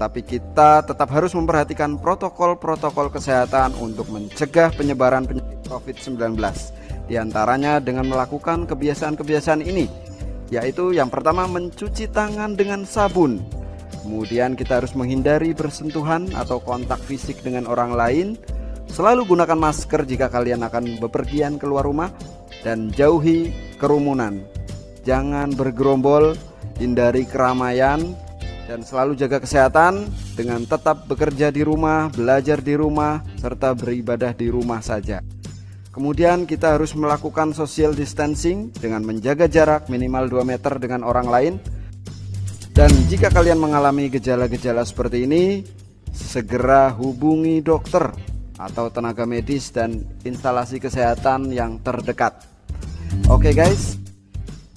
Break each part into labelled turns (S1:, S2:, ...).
S1: Tetapi kita tetap harus memperhatikan protokol-protokol kesehatan untuk mencegah penyebaran penyakit COVID-19. Di antaranya dengan melakukan kebiasaan-kebiasaan ini, yaitu yang pertama mencuci tangan dengan sabun. Kemudian kita harus menghindari bersentuhan atau kontak fisik dengan orang lain. Selalu gunakan masker jika kalian akan bepergian keluar rumah, dan jauhi kerumunan. Jangan bergerombol, hindari keramaian, dan selalu jaga kesehatan dengan tetap bekerja di rumah, belajar di rumah, serta beribadah di rumah saja. Kemudian kita harus melakukan social distancing dengan menjaga jarak minimal 2 meter dengan orang lain. Dan jika kalian mengalami gejala-gejala seperti ini, segera hubungi dokter atau tenaga medis dan instalasi kesehatan yang terdekat. Oke guys,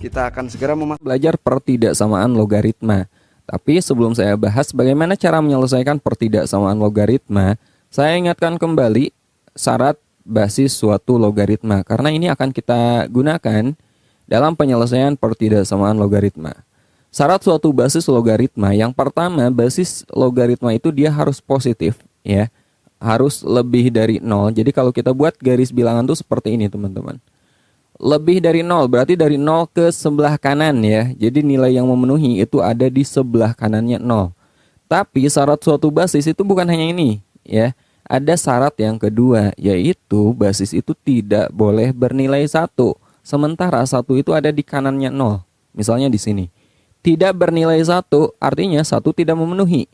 S1: kita akan segera
S2: belajar pertidaksamaan logaritma. Tapi sebelum saya bahas bagaimana cara menyelesaikan pertidaksamaan logaritma, saya ingatkan kembali syarat basis suatu logaritma, karena ini akan kita gunakan dalam penyelesaian pertidaksamaan logaritma. Syarat suatu basis logaritma, yang pertama, basis logaritma itu dia harus positif, ya. Harus lebih dari 0. Jadi kalau kita buat garis bilangan tuh seperti ini, teman-teman. Lebih dari 0 berarti dari 0 ke sebelah kanan, ya. Jadi nilai yang memenuhi itu ada di sebelah kanannya 0. Tapi syarat suatu basis itu bukan hanya ini, ya. Ada syarat yang kedua, yaitu basis itu tidak boleh bernilai 1. Sementara 1 itu ada di kanannya 0. Misalnya di sini. Tidak bernilai 1 artinya 1 tidak memenuhi.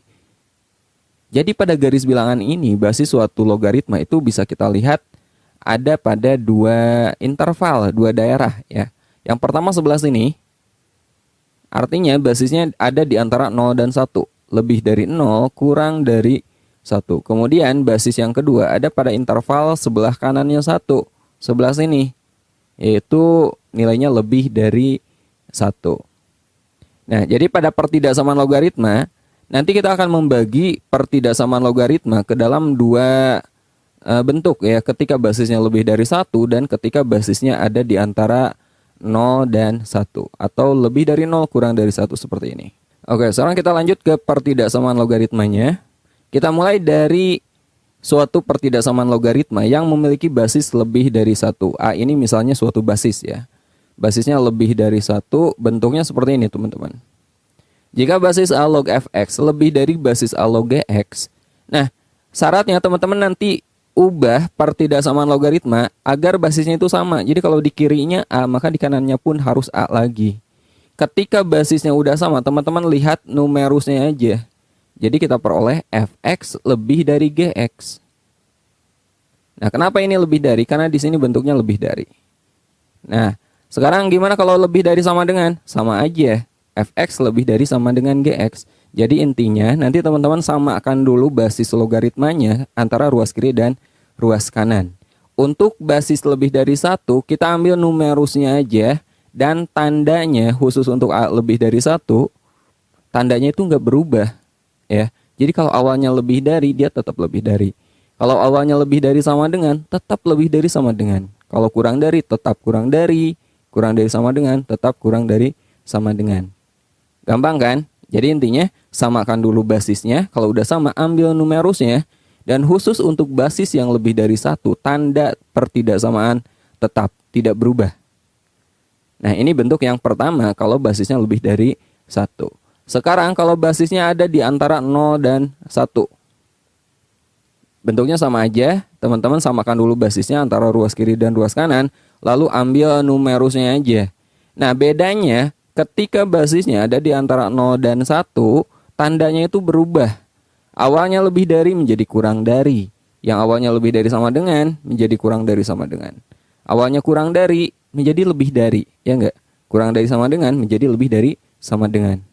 S2: Jadi pada garis bilangan ini basis suatu logaritma itu bisa kita lihat ada pada 2 interval, 2 daerah, ya. Yang pertama sebelah sini, artinya basisnya ada di antara 0 dan 1. Lebih dari 0 kurang dari 1. Kemudian basis yang kedua ada pada interval sebelah kanannya 1. Sebelah sini, yaitu nilainya lebih dari 1. Nah, jadi pada pertidaksamaan logaritma, nanti kita akan membagi pertidaksamaan logaritma ke dalam 2 bentuk, ya, ketika basisnya lebih dari 1 dan ketika basisnya ada di antara 0 dan 1 atau lebih dari 0 kurang dari 1 seperti ini. Oke, sekarang kita lanjut ke pertidaksamaan logaritmanya. Kita mulai dari suatu pertidaksamaan logaritma yang memiliki basis lebih dari 1. A ini misalnya suatu basis, ya. Basisnya lebih dari 1, bentuknya seperti ini, teman-teman. Jika basis A log fx lebih dari basis A log gx, nah, syaratnya teman-teman nanti ubah pertidaksamaan logaritma agar basisnya itu sama. Jadi kalau di kirinya A, maka di kanannya pun harus A lagi. Ketika basisnya udah sama, teman-teman lihat numerusnya aja. Jadi kita peroleh fx lebih dari gx. Nah, kenapa ini lebih dari? Karena di sini bentuknya lebih dari. Nah, sekarang gimana kalau lebih dari sama dengan? Sama aja. Fx lebih dari sama dengan gx. Jadi intinya nanti teman-teman samakan dulu basis logaritmanya antara ruas kiri dan ruas kanan. Untuk basis lebih dari 1, kita ambil numerusnya aja. Dan tandanya khusus untuk A lebih dari 1, tandanya itu nggak berubah, ya. Jadi kalau awalnya lebih dari, dia tetap lebih dari. Kalau awalnya lebih dari sama dengan, tetap lebih dari sama dengan. Kalau kurang dari, tetap kurang dari. Kurang dari sama dengan, tetap kurang dari sama dengan. Gampang kan? Jadi intinya samakan dulu basisnya. Kalau udah sama, ambil numerusnya. Dan khusus untuk basis yang lebih dari 1, tanda pertidaksamaan tetap tidak berubah. Nah, ini bentuk yang pertama kalau basisnya lebih dari 1. Sekarang kalau basisnya ada di antara 0 dan 1. Bentuknya sama aja. Teman-teman samakan dulu basisnya antara ruas kiri dan ruas kanan. Lalu ambil numerusnya aja. Nah, bedanya ketika basisnya ada di antara 0 dan 1, tandanya itu berubah. Awalnya lebih dari menjadi kurang dari. Yang awalnya lebih dari sama dengan menjadi kurang dari sama dengan. Awalnya kurang dari menjadi lebih dari, ya enggak? Kurang dari sama dengan menjadi lebih dari sama dengan.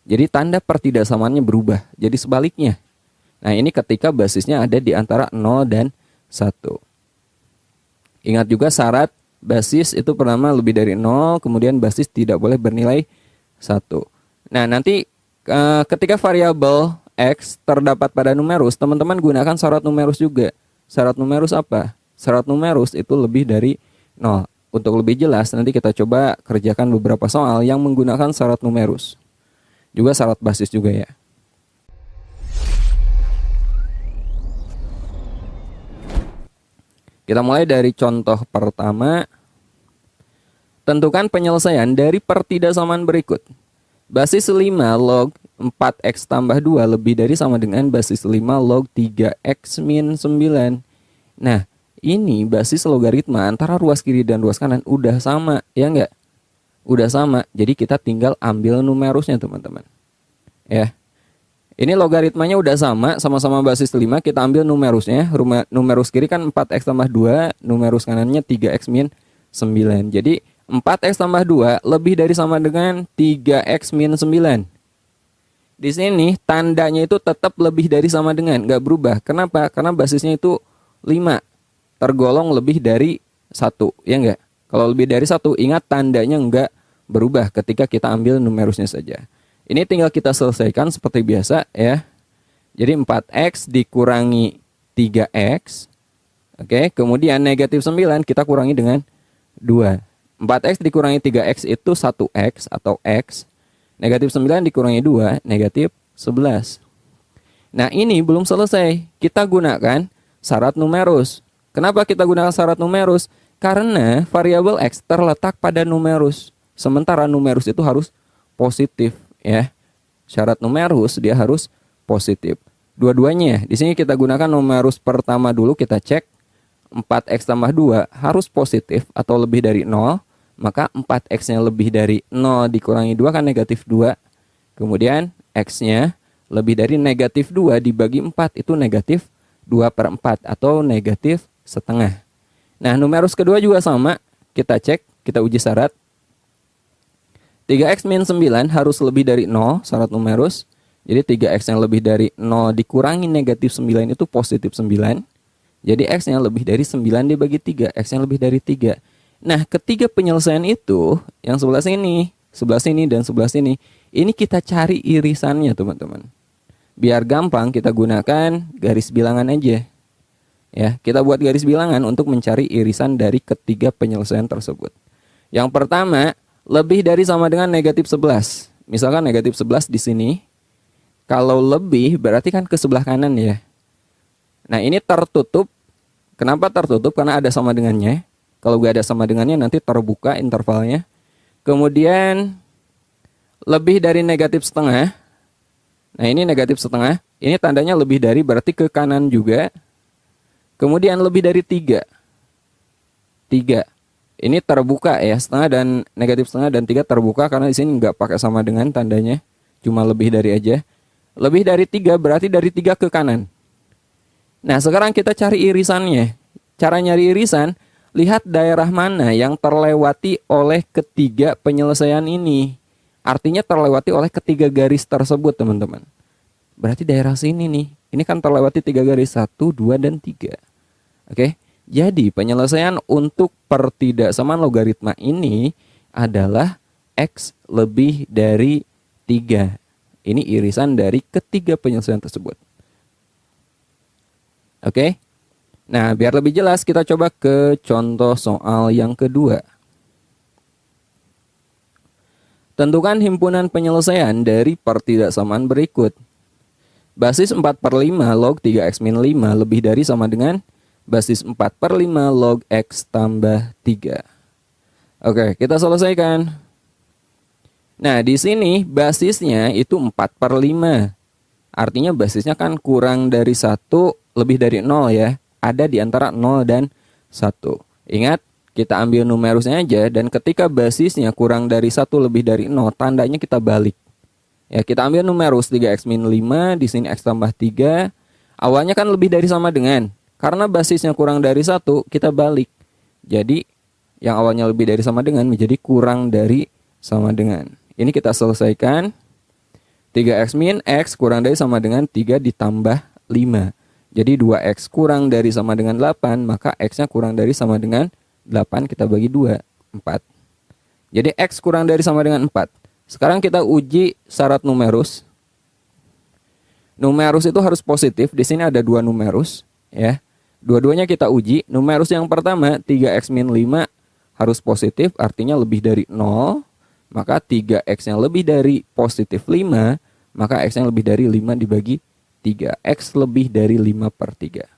S2: Jadi tanda pertidaksamaannya berubah. Jadi sebaliknya. Nah, ini ketika basisnya ada di antara 0 dan 1. Ingat juga syarat basis itu pertama lebih dari 0, kemudian basis tidak boleh bernilai 1. Nah, nanti ketika variabel X terdapat pada numerus, teman-teman gunakan syarat numerus juga. Syarat numerus apa? Syarat numerus itu lebih dari 0. Untuk lebih jelas, nanti kita coba kerjakan beberapa soal yang menggunakan syarat numerus. Juga syarat basis juga, ya. Kita mulai dari contoh pertama. Tentukan penyelesaian dari pertidaksamaan berikut. Basis 5 log 4x tambah 2 lebih dari sama dengan basis 5 log 3x min 9. Nah, ini basis logaritma antara ruas kiri dan ruas kanan udah sama, ya enggak? Udah sama, jadi kita tinggal ambil numerusnya teman-teman. Ya, ini logaritmanya udah sama-sama basis 5, kita ambil numerusnya. Numerus kiri kan 4x tambah 2, numerus kanannya 3x min 9. Jadi 4x tambah 2 lebih dari sama dengan 3x min 9. Di sini tandanya itu tetap lebih dari sama dengan, nggak berubah. Kenapa? Karena basisnya itu 5 tergolong lebih dari 1, ya nggak? Kalau lebih dari 1, ingat tandanya nggak berubah ketika kita ambil numerusnya saja. Ini tinggal kita selesaikan seperti biasa ya. Jadi 4x dikurangi 3x. Oke, kemudian negatif 9 kita kurangi dengan 2. 4x dikurangi 3x itu 1x atau x. Negatif 9 dikurangi 2, negatif 11. Nah, ini belum selesai. Kita gunakan syarat numerus. Kenapa kita gunakan syarat numerus? Karena variabel x terletak pada numerus. Sementara numerus itu harus positif, ya. Syarat numerus dia harus positif. Dua-duanya. Di sini kita gunakan numerus pertama dulu, kita cek 4x tambah 2 harus positif atau lebih dari 0. Maka 4x-nya lebih dari 0 dikurangi 2 kan negatif 2. Kemudian x-nya lebih dari negatif 2 dibagi 4 itu negatif 2/4 atau negatif setengah. Nah, numerus kedua juga sama. Kita cek, kita uji syarat. 3x min 9 harus lebih dari 0, syarat numerus. Jadi 3x yang lebih dari 0 dikurangi negatif 9 itu positif 9. Jadi x-nya lebih dari 9 dibagi 3, x-nya lebih dari 3. Nah, ketiga penyelesaian itu, yang sebelah sini, dan sebelah sini, ini kita cari irisannya teman-teman. Biar gampang kita gunakan garis bilangan aja. Ya, kita buat garis bilangan untuk mencari irisan dari ketiga penyelesaian tersebut. Yang pertama, lebih dari sama dengan negatif 11. Misalkan negatif 11 di sini. Kalau lebih berarti kan ke sebelah kanan ya. Nah, ini tertutup. Kenapa tertutup? Karena ada sama dengannya. Kalau gak ada sama dengannya nanti terbuka intervalnya. Kemudian lebih dari negatif setengah. Nah, ini negatif setengah. Ini tandanya lebih dari berarti ke kanan juga. Kemudian lebih dari 3. 3. Ini terbuka ya, setengah dan negatif setengah dan 3 terbuka karena di sini nggak pakai sama dengan tandanya. Cuma lebih dari aja. Lebih dari 3 berarti dari 3 ke kanan. Nah, sekarang kita cari irisannya. Cara nyari irisan, lihat daerah mana yang terlewati oleh ketiga penyelesaian ini. Artinya terlewati oleh ketiga garis tersebut, teman-teman. Berarti daerah sini nih. Ini kan terlewati 3 garis, 1, 2, dan 3. Oke. Jadi penyelesaian untuk pertidaksamaan logaritma ini adalah X lebih dari 3. Ini irisan dari ketiga penyelesaian tersebut. Oke. Nah, biar lebih jelas kita coba ke contoh soal yang kedua. Tentukan himpunan penyelesaian dari pertidaksamaan berikut. Basis 4/5 log 3x min 5 lebih dari sama dengan basis 4/5 log x tambah 3. Oke, kita selesaikan. Nah, di sini basisnya itu 4/5. Artinya basisnya kan kurang dari 1 lebih dari 0 ya. Ada di antara 0 dan 1. Ingat, kita ambil numerusnya aja dan ketika basisnya kurang dari 1 lebih dari 0, tandanya kita balik. Ya, kita ambil numerus 3x min 5, di sini x tambah 3. Awalnya kan lebih dari sama dengan. Karena basisnya kurang dari 1, kita balik. Jadi, yang awalnya lebih dari sama dengan menjadi kurang dari sama dengan. Ini kita selesaikan. 3x min x kurang dari sama dengan 3 ditambah 5. Jadi 2x kurang dari sama dengan 8, maka x-nya kurang dari sama dengan 8, kita bagi 2, 4. Jadi x kurang dari sama dengan 4. Sekarang kita uji syarat numerus. Numerus itu harus positif, di sini ada 2 numerus. Ya. Dua-duanya kita uji. Numerus yang pertama, 3x min 5 harus positif, artinya lebih dari 0. Maka 3x yang lebih dari positif 5, maka x yang lebih dari 5 dibagi 3. X lebih dari 5/3.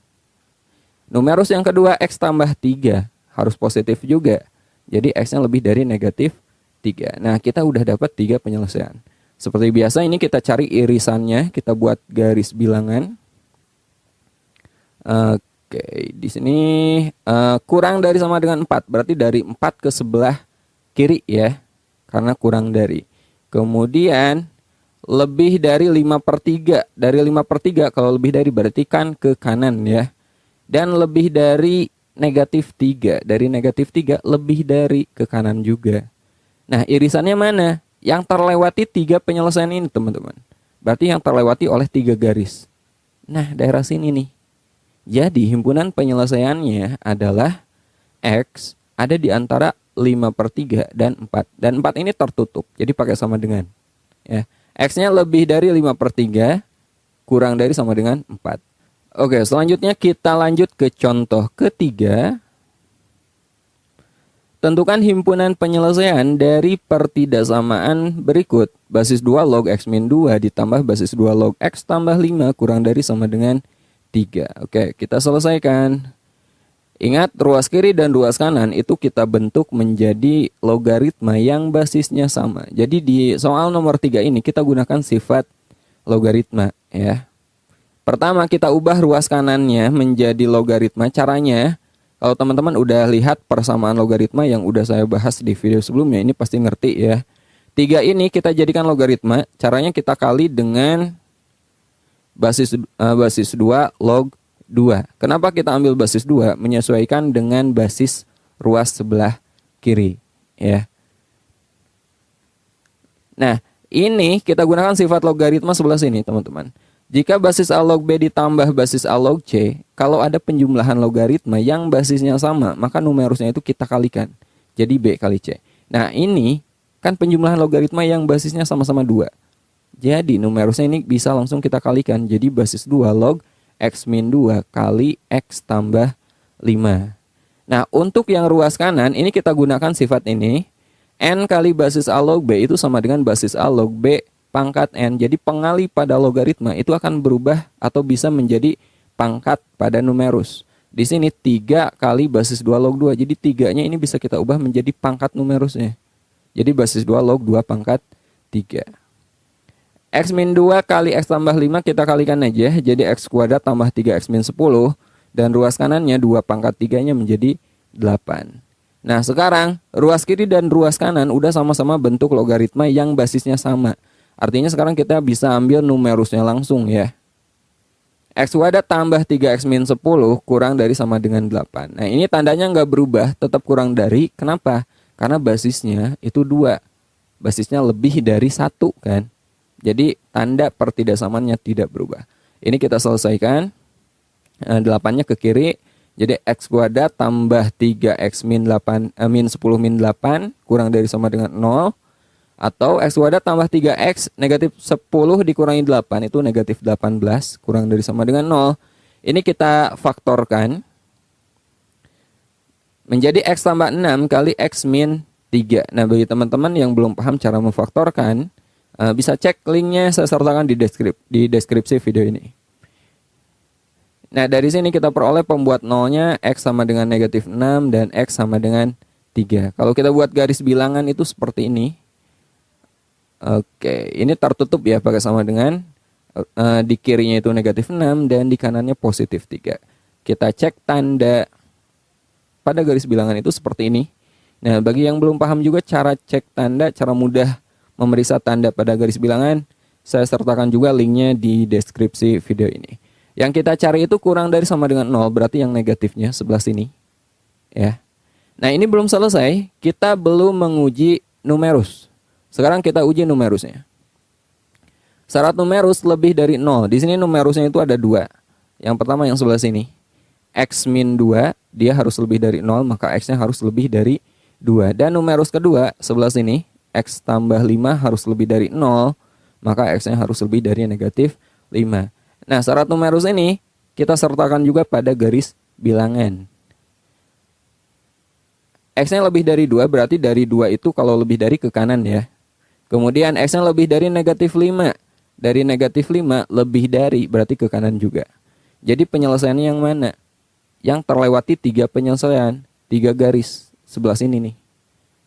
S2: Numerus yang kedua, X tambah 3. Harus positif juga. Jadi X-nya lebih dari negatif 3. Nah, kita udah dapat 3 penyelesaian. Seperti biasa, ini kita cari irisannya. Kita buat garis bilangan. Oke, di sini kurang dari sama dengan 4. Berarti dari 4 ke sebelah kiri ya. Karena kurang dari. Kemudian lebih dari 5/3. Dari 5/3 kalau lebih dari berarti kan ke kanan ya. Dan lebih dari negatif 3. Dari negatif 3 lebih dari ke kanan juga. Nah, irisannya mana? Yang terlewati 3 penyelesaian ini teman-teman. Berarti yang terlewati oleh 3 garis. Nah, daerah sini nih. Jadi himpunan penyelesaiannya adalah X ada di antara 5/3 dan 4. Dan 4 ini tertutup. Jadi pakai sama dengan. Ya. X-nya lebih dari 5/3, kurang dari sama dengan 4. Oke, selanjutnya kita lanjut ke contoh ketiga. Tentukan himpunan penyelesaian dari pertidaksamaan berikut. Basis 2 log X min 2 ditambah basis 2 log X tambah 5 kurang dari sama dengan 3. Oke, kita selesaikan. Ingat, ruas kiri dan ruas kanan itu kita bentuk menjadi logaritma yang basisnya sama. Jadi di soal nomor 3 ini kita gunakan sifat logaritma ya. Pertama, kita ubah ruas kanannya menjadi logaritma. Caranya, kalau teman-teman udah lihat persamaan logaritma yang udah saya bahas di video sebelumnya, ini pasti ngerti ya. 3 ini kita jadikan logaritma. Caranya kita kali dengan basis 2 log 2. Kenapa kita ambil basis 2? Menyesuaikan dengan basis ruas sebelah kiri ya. Nah, ini kita gunakan sifat logaritma sebelah sini teman-teman. Jika basis A log B ditambah basis A log C, kalau ada penjumlahan logaritma yang basisnya sama, maka numerusnya itu kita kalikan. Jadi B kali C. Nah, ini kan penjumlahan logaritma yang basisnya sama-sama 2. Jadi numerusnya ini bisa langsung kita kalikan. Jadi basis 2 log X min 2 kali X tambah 5. Nah, untuk yang ruas kanan, ini kita gunakan sifat ini. N kali basis A log B itu sama dengan basis A log B pangkat N. Jadi pengali pada logaritma itu akan berubah atau bisa menjadi pangkat pada numerus. Di sini 3 kali basis 2 log 2. Jadi 3-nya ini bisa kita ubah menjadi pangkat numerusnya. Jadi basis 2 log 2 pangkat 3. X min 2 kali X tambah 5 kita kalikan aja. Jadi X kuadrat tambah 3X min 10. Dan ruas kanannya 2 pangkat 3-nya menjadi 8. Nah, sekarang ruas kiri dan ruas kanan udah sama-sama bentuk logaritma yang basisnya sama. Artinya sekarang kita bisa ambil numerusnya langsung ya. X kuadrat tambah 3X min 10 kurang dari sama dengan 8. Nah, ini tandanya nggak berubah, tetap kurang dari. Kenapa? Karena basisnya itu 2. Basisnya lebih dari 1 kan. Jadi tanda pertidaksamaannya tidak berubah. Ini kita selesaikan. 8-nya ke kiri. Jadi X kuadrat tambah 3X min 10 min 8 kurang dari sama dengan 0. Atau X kuadrat tambah 3X negatif 10 dikurangi 8 itu negatif 18 kurang dari sama dengan 0. Ini kita faktorkan menjadi X tambah 6 kali X min 3. Nah, bagi teman-teman yang belum paham cara memfaktorkan, bisa cek linknya saya sertakan di deskripsi video ini. Nah, dari sini kita peroleh pembuat nolnya X sama dengan negatif 6 dan X sama dengan 3. Kalau kita buat garis bilangan itu seperti ini. Oke, ini tertutup ya pakai sama dengan di kirinya itu negatif 6 dan di kanannya positif 3. Kita cek tanda pada garis bilangan itu seperti ini. Nah, bagi yang belum paham juga cara cek tanda, cara mudah memeriksa tanda pada garis bilangan, saya sertakan juga linknya di deskripsi video ini. Yang kita cari itu kurang dari sama dengan 0, berarti yang negatifnya sebelah sini. Ya. Nah, ini belum selesai, kita belum menguji numerus. Sekarang kita uji numerusnya. Syarat numerus lebih dari 0. Di sini numerusnya itu ada 2. Yang pertama yang sebelah sini. X min 2, dia harus lebih dari 0, maka X-nya harus lebih dari 2. Dan numerus kedua sebelah sini, X tambah 5 harus lebih dari 0, maka X-nya harus lebih dari negatif 5. Nah, syarat numerus ini kita sertakan juga pada garis bilangan. X-nya lebih dari 2, berarti dari 2 itu kalau lebih dari ke kanan ya. Kemudian X-nya lebih dari negatif 5. Dari negatif 5 lebih dari berarti ke kanan juga. Jadi penyelesaiannya yang mana? yang terlewati 3 penyelesaian, 3 garis sebelah sini nih.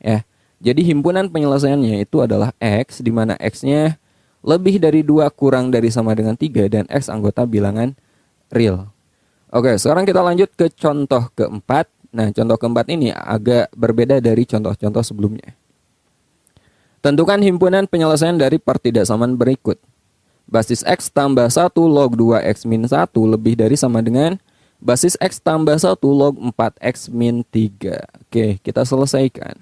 S2: Ya. Jadi himpunan penyelesaiannya itu adalah X, di mana X-nya lebih dari 2 kurang dari sama dengan 3 dan X anggota bilangan real. Oke, sekarang kita lanjut ke contoh keempat. Nah, contoh keempat ini agak berbeda dari contoh-contoh sebelumnya. Tentukan himpunan penyelesaian dari pertidaksamaan berikut. Basis X tambah 1 log 2X min 1 lebih dari sama dengan basis X tambah 1 log 4X min 3. Oke, kita selesaikan.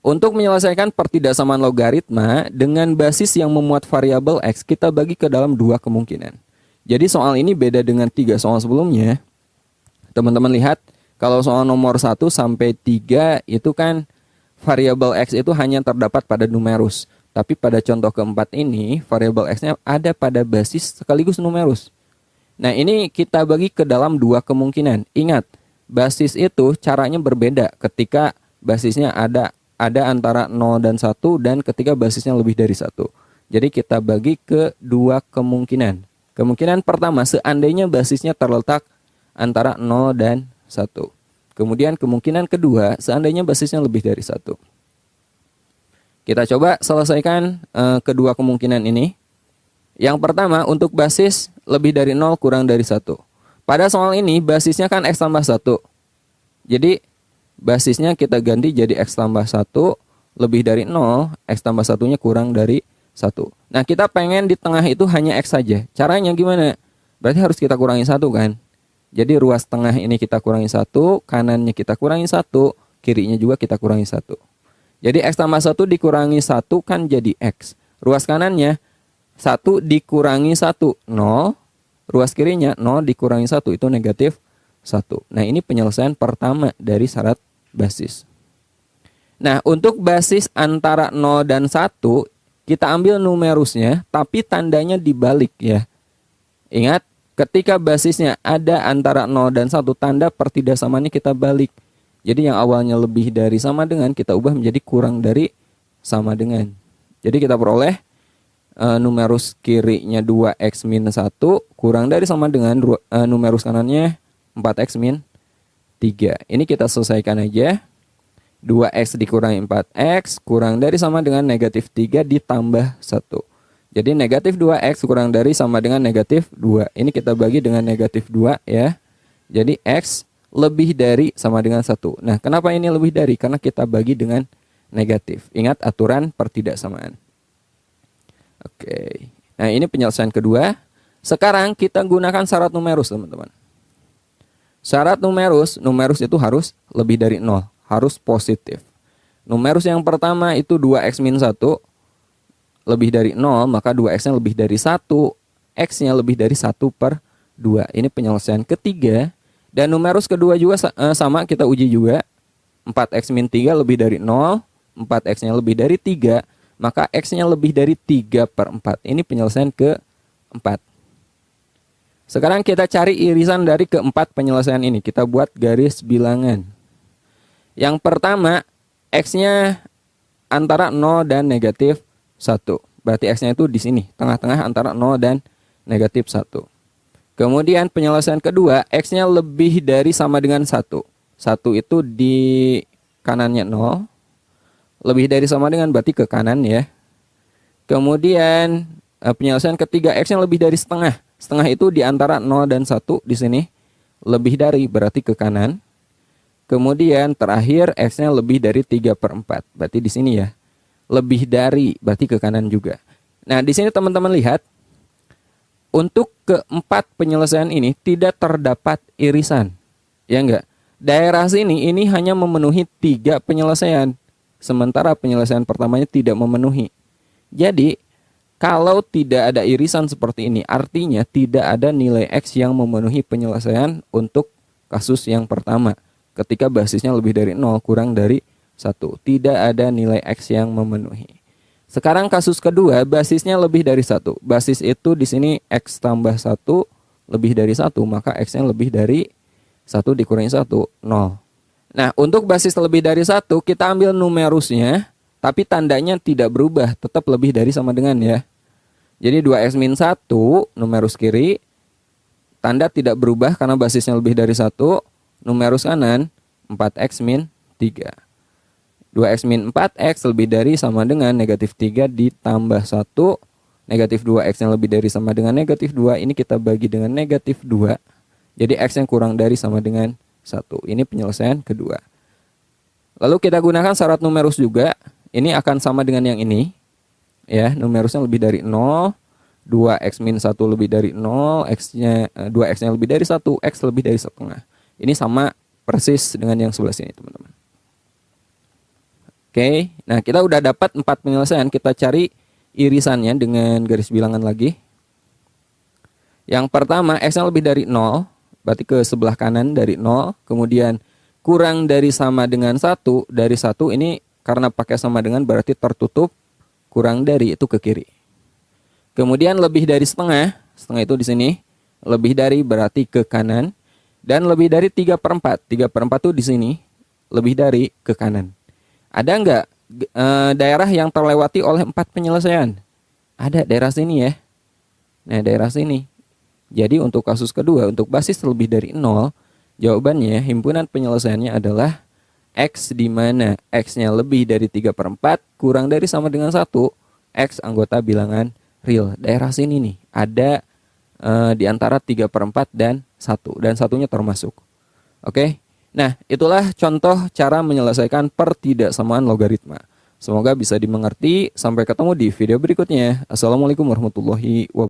S2: Untuk menyelesaikan pertidaksamaan logaritma dengan basis yang memuat variabel X, kita bagi ke dalam 2 kemungkinan. Jadi soal ini beda dengan 3 soal sebelumnya. Teman-teman lihat, kalau soal nomor 1 sampai 3 itu kan variabel X itu hanya terdapat pada numerus. Tapi pada contoh keempat ini, variabel X-nya ada pada basis sekaligus numerus. Nah, ini kita bagi ke dalam 2 kemungkinan. Ingat, basis itu caranya berbeda ketika basisnya ada antara 0 dan 1 dan ketika basisnya lebih dari 1. Jadi kita bagi ke 2 kemungkinan. Kemungkinan pertama, seandainya basisnya terletak antara 0 dan 1. Kemudian kemungkinan kedua, seandainya basisnya lebih dari 1. Kita coba selesaikan kedua kemungkinan ini. Yang pertama, untuk basis lebih dari 0 kurang dari 1. Pada soal ini, basisnya kan X tambah 1. Jadi, basisnya kita ganti jadi X tambah 1 lebih dari 0, X tambah 1-nya kurang dari 1. Nah, kita pengen di tengah itu hanya X saja. Caranya gimana? Berarti harus kita kurangi 1 kan? Jadi ruas tengah ini kita kurangi 1, kanannya kita kurangi 1, kirinya juga kita kurangi 1. Jadi X tambah 1 dikurangi 1 kan jadi X. Ruas kanannya 1 dikurangi 1, 0. Ruas kirinya 0 dikurangi 1, itu negatif 1. Nah, ini penyelesaian pertama dari syarat basis. Nah, untuk basis antara 0 dan 1, kita ambil numerusnya, tapi tandanya dibalik ya. Ingat, ketika basisnya ada antara 0 dan 1, tanda pertidaksamaannya kita balik. Jadi yang awalnya lebih dari sama dengan, kita ubah menjadi kurang dari sama dengan. Jadi kita peroleh numerus kirinya 2X min 1 kurang dari sama dengan numerus kanannya 4X min 3. Ini kita selesaikan aja. 2X dikurangi 4X kurang dari sama dengan negatif 3 ditambah 1. Jadi negatif 2X kurang dari sama dengan negatif 2. Ini kita bagi dengan negatif 2 ya. Jadi X lebih dari sama dengan 1. Nah, kenapa ini lebih dari? Karena kita bagi dengan negatif. Ingat aturan pertidaksamaan. Oke. Nah, ini penyelesaian kedua. Sekarang kita gunakan syarat numerus, teman-teman. Syarat numerus itu harus lebih dari 0. Harus positif. Numerus yang pertama itu 2X min 1 lebih dari 0, maka 2X-nya lebih dari 1. X-nya lebih dari 1 per 2. Ini penyelesaian ketiga. Dan numerus kedua juga sama, kita uji juga. 4X min 3 lebih dari 0. 4X-nya lebih dari 3. Maka X-nya lebih dari 3 per 4. Ini penyelesaian keempat. Sekarang kita cari irisan dari keempat penyelesaian ini. Kita buat garis bilangan. Yang pertama, X-nya antara 0 dan negatif 1. Berarti X-nya itu di sini, tengah-tengah antara 0 dan negatif 1. Kemudian penyelesaian kedua, X-nya lebih dari sama dengan 1. 1 itu di kanannya 0. Lebih dari sama dengan berarti ke kanan ya. Kemudian penyelesaian ketiga, X-nya lebih dari setengah. Setengah itu di antara 0 dan 1 di sini. Lebih dari berarti ke kanan. Kemudian terakhir X-nya lebih dari 3 per 4. Berarti di sini ya. Lebih dari berarti ke kanan juga. Nah, di sini teman-teman lihat. Untuk keempat penyelesaian ini tidak terdapat irisan. Ya enggak? Daerah sini ini hanya memenuhi 3 penyelesaian. Sementara penyelesaian pertamanya tidak memenuhi. Jadi, kalau tidak ada irisan seperti ini, artinya tidak ada nilai X yang memenuhi penyelesaian untuk kasus yang pertama. Ketika basisnya lebih dari 0 kurang dari 1. Tidak ada nilai X yang memenuhi. Sekarang kasus kedua, basisnya lebih dari 1. Basis itu di sini X tambah 1 lebih dari 1. Maka X-nya lebih dari 1 dikurangi 1, 0. Nah, untuk basis lebih dari 1, kita ambil numerusnya. Tapi tandanya tidak berubah, tetap lebih dari sama dengan ya. Jadi 2X min 1, numerus kiri. tanda tidak berubah karena basisnya lebih dari 1. Numerus kanan 4x min 3. 2x min 4x lebih dari sama dengan negatif 3 ditambah 1. Negatif 2x yang lebih dari sama dengan negatif 2. Ini kita bagi dengan negatif 2. Jadi x yang kurang dari sama dengan 1. Ini penyelesaian kedua. Lalu kita gunakan syarat numerus juga. Ini akan sama dengan yang ini. Ya, numerusnya lebih dari 0. 2x min 1 lebih dari 0. 2x-nya lebih dari 1. X lebih dari setengah. Ini sama persis dengan yang sebelah sini, teman-teman. Oke, nah kita udah dapat 4 penyelesaian. Kita cari irisannya dengan garis bilangan lagi. Yang pertama, x-nya lebih dari 0, berarti ke sebelah kanan dari 0. Kemudian kurang dari sama dengan 1, dari 1 ini karena pakai sama dengan berarti tertutup, kurang dari itu ke kiri. Kemudian lebih dari setengah, setengah itu di sini, lebih dari berarti ke kanan. Dan lebih dari 3/4, 3/4 itu di sini, lebih dari ke kanan. Ada nggak daerah yang terlewati oleh 4 penyelesaian? Ada, daerah sini ya. Nah, daerah sini. Jadi untuk kasus kedua, untuk basis lebih dari 0, jawabannya himpunan penyelesaiannya adalah X di mana X-nya lebih dari 3/4, kurang dari sama dengan 1, X anggota bilangan real. Daerah sini nih, ada di antara 3/4 dan 1, dan satunya termasuk. Oke, nah itulah contoh cara menyelesaikan pertidaksamaan logaritma. Semoga bisa dimengerti. Sampai ketemu di video berikutnya. Assalamualaikum warahmatullahi wabarakatuh.